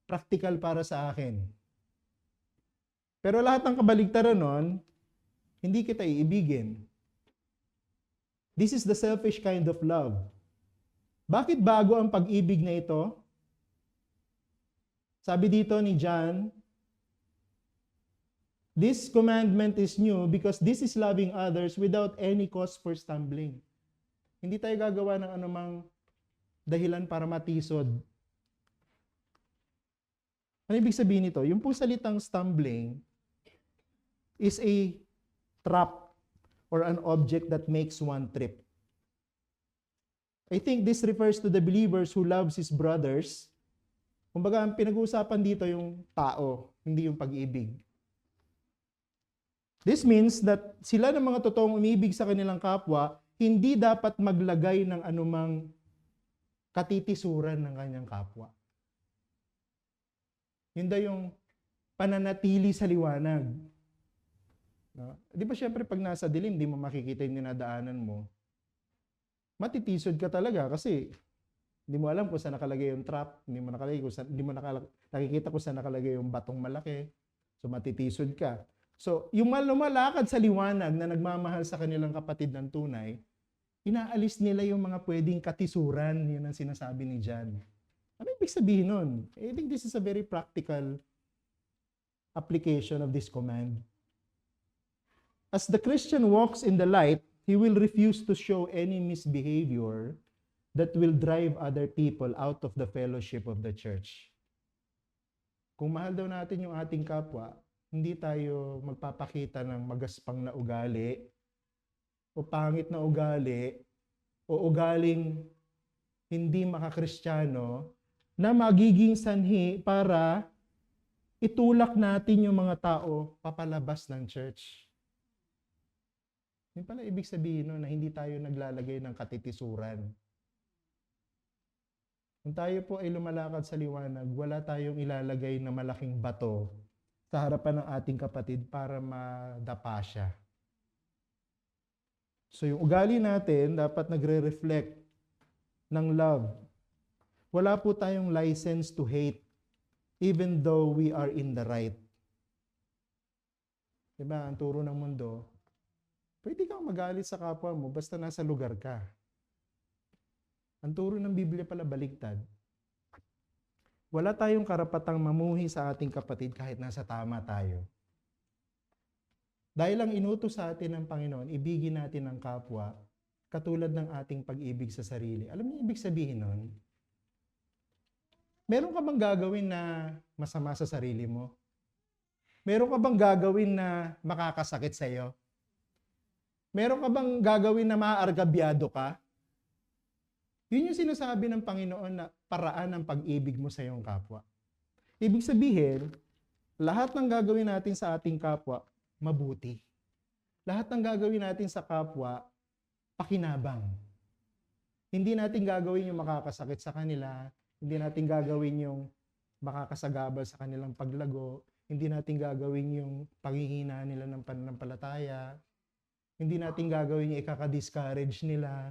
practical para sa akin. Pero lahat ng kabaligtaran nun, hindi kita iibigin. This is the selfish kind of love. Bakit bago ang pag-ibig na ito? Sabi dito ni John, this commandment is new because this is loving others without any cause for stumbling. Hindi tayo gagawa ng anumang dahilan para matisod. Ano ibig sabihin nito? Yung pong salitang stumbling is a trap or an object that makes one trip. I think this refers to the believers who loves his brothers Kumbaga, ang pinag-uusapan dito yung tao, hindi yung pag-ibig. This means that sila ng mga totoong umibig sa kanilang kapwa, hindi dapat maglagay ng anumang katitisuran ng kanyang kapwa. Yun daw yung pananatili sa liwanag. No? Di ba syempre pag nasa dilim, di mo makikita yung dinadaanan mo. Matitisod ka talaga kasi hindi mo alam kung saan nakalagay yung trap, hindi mo nakikita kung saan nakalagay yung batong malaki. So matitisod ka. So yung lumalakad sa liwanag na nagmamahal sa kanilang kapatid ng tunay, inaalis nila yung mga pwedeng katisuran, yun ang sinasabi ni John. Ano ibig sabihin nun? I think this is a very practical application of this command. As the Christian walks in the light, he will refuse to show any misbehavior that will drive other people out of the fellowship of the church. Kung mahal daw natin yung ating kapwa, hindi tayo magpapakita ng magaspang na ugali, o pangit na ugali, o ugaling hindi makakristyano, na magiging sanhi para itulak natin yung mga tao papalabas ng church. Yun pala ibig sabihin no, na hindi tayo naglalagay ng katitisuran. Kung tayo po ay lumalakad sa liwanag, wala tayong ilalagay na malaking bato sa harapan ng ating kapatid para madapa siya. So yung ugali natin dapat nagre-reflect ng love. Wala po tayong license to hate even though we are in the right. Diba, ang turo ng mundo, pwede kang magalit sa kapwa mo basta nasa lugar ka. Ang turo ng Biblia pala baligtad. Wala tayong karapatang mamuhi sa ating kapatid kahit nasa tama tayo. Dahil lang inutos sa atin ng Panginoon, ibigin natin ang kapwa katulad ng ating pag-ibig sa sarili. Alam niyo ibig sabihin nun? Meron ka bang gagawin na masama sa sarili mo? Meron ka bang gagawin na makakasakit sa iyo? Meron ka bang gagawin na maaargabyado ka? Yun yung sinasabi ng Panginoon na paraan ng pag-ibig mo sa iyong kapwa. Ibig sabihin, lahat ng gagawin natin sa ating kapwa, mabuti. Lahat ng gagawin natin sa kapwa, pakinabang. Hindi natin gagawin yung makakasakit sa kanila, hindi natin gagawin yung makakasagabal sa kanilang paglago, hindi natin gagawin yung panghihina nila ng pananampalataya, hindi natin gagawin yung ikaka-discourage nila,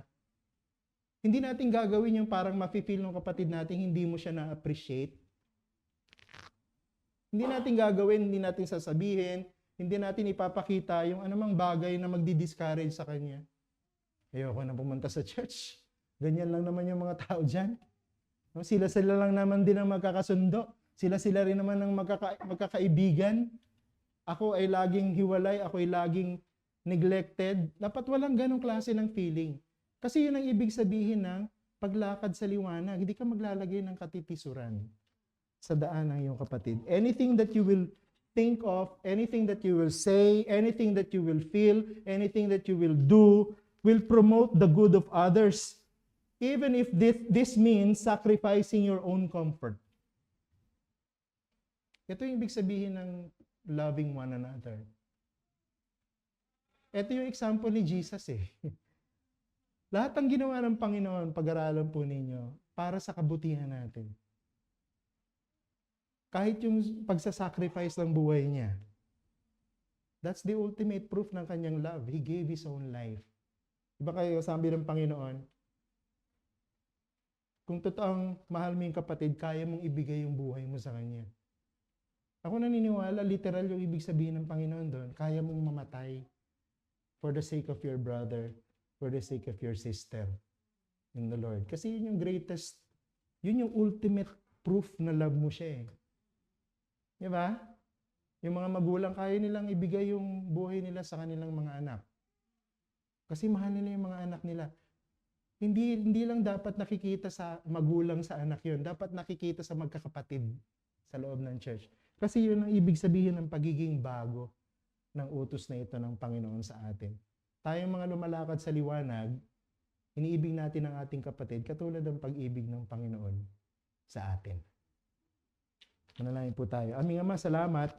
hindi natin gagawin yung parang mafe-feel ng kapatid natin hindi mo siya na-appreciate. Hindi natin gagawin, hindi natin sasabihin, hindi natin ipapakita yung anumang bagay na magdi-discourage sa kanya. Ayoko na pumunta sa church. Ganyan lang naman yung mga tao dyan. Sila-sila lang naman din ang magkakasundo. Sila-sila rin naman ang magkakaibigan. Ako ay laging hiwalay, ako ay laging neglected. Dapat walang ganong klase ng feeling. Kasi yun ang ibig sabihin ng paglakad sa liwanag. Hindi ka maglalagay ng katitisuran sa daan ng iyong kapatid. Anything that you will think of, anything that you will say, anything that you will feel, anything that you will do, will promote the good of others. Even if this means sacrificing your own comfort. Ito yung ibig sabihin ng loving one another. Ito yung example ni Jesus eh. Lahat ng ginawa ng Panginoon, pag-aralan po ninyo, para sa kabutihan natin. Kahit yung pagsasacrifice ng buhay niya. That's the ultimate proof ng kanyang love. He gave His own life. Diba kayo, sabi ng Panginoon, kung totoong mahal mo yung kapatid, kaya mong ibigay yung buhay mo sa kanya. Ako naniniwala, literal yung ibig sabihin ng Panginoon doon, kaya mong mamatay for the sake of your brother, for the sake of your sister in the Lord. Kasi yun yung greatest, yun yung ultimate proof na love mo siya eh. Di ba? Yung mga magulang, kaya nilang ibigay yung buhay nila sa kanilang mga anak. Kasi mahal nila yung mga anak nila. Hindi lang dapat nakikita sa magulang sa anak yun. Dapat nakikita sa magkakapatid sa loob ng church. Kasi yun ang ibig sabihin ng pagiging bago ng utos na ito ng Panginoon sa atin. Tayong mga lumalakad sa liwanag, iniibig natin ang ating kapatid katulad ng pag-ibig ng Panginoon sa atin. Manalangin po tayo. Aming Ama, salamat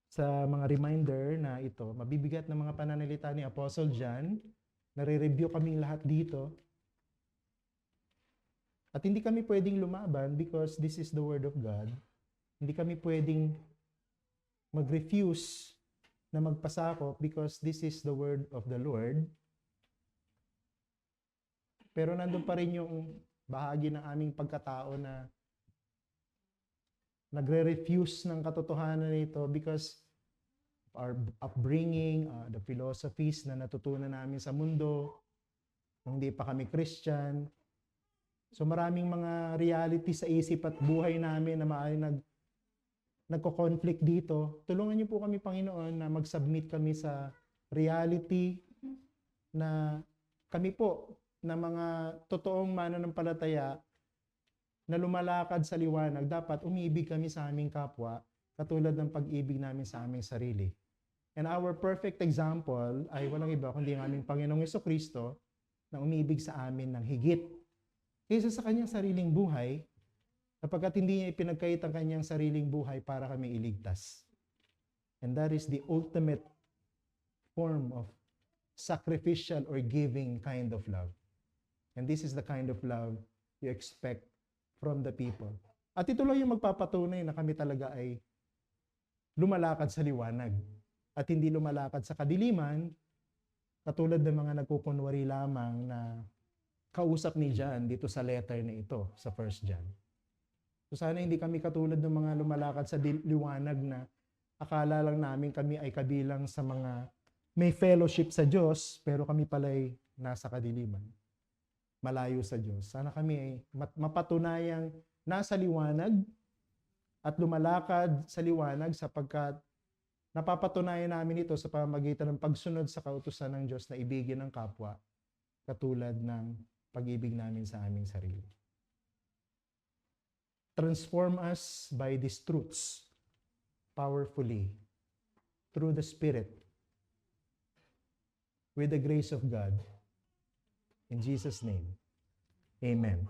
sa mga reminder na ito. Mabibigat na mga pananalita ni Apostle John. Nare-review kaming lahat dito. At hindi kami pwedeng lumaban because this is the Word of God. Hindi kami pwedeng mag-refuse na magpasakop because this is the Word of the Lord. Pero nandun pa rin yung bahagi ng aming pagkatao na nagre-refuse ng katotohanan nito because of our upbringing, the philosophies na natutunan namin sa mundo, nung hindi pa kami Christian. So maraming mga reality sa isip at buhay namin na maaaring nagko-conflict dito. Tulungan niyo po kami, Panginoon, na mag-submit kami sa reality na kami po na mga totoong mananampalataya na lumalakad sa liwanag, dapat umiibig kami sa aming kapwa katulad ng pag-ibig namin sa aming sarili. And our perfect example ay walang iba kundi ang aming Panginoong Jesucristo na umiibig sa amin ng higit kaysa sa kanyang sariling buhay, sapagkat hindi niya ipinagkait ang kanyang sariling buhay para kami iligtas. And that is the ultimate form of sacrificial or giving kind of love. And this is the kind of love you expect from the people. At ito lang yung magpapatunay na kami talaga ay lumalakad sa liwanag at hindi lumalakad sa kadiliman, katulad ng mga nagkukunwari lamang na kausap ni John dito sa letter na ito, sa 1 John. So sana hindi kami katulad ng mga lumalakad sa liwanag na akala lang namin kami ay kabilang sa mga may fellowship sa Diyos, pero kami pala'y nasa kadiliman, malayo sa Diyos. Sana kami ay mapatunayang nasa liwanag at lumalakad sa liwanag sapagkat napapatunayan namin ito sa pamamagitan ng pagsunod sa kautusan ng Diyos na ibigin ng kapwa katulad ng pag-ibig namin sa aming sarili. Transform us by these truths powerfully through the Spirit with the grace of God. In Jesus' name, amen.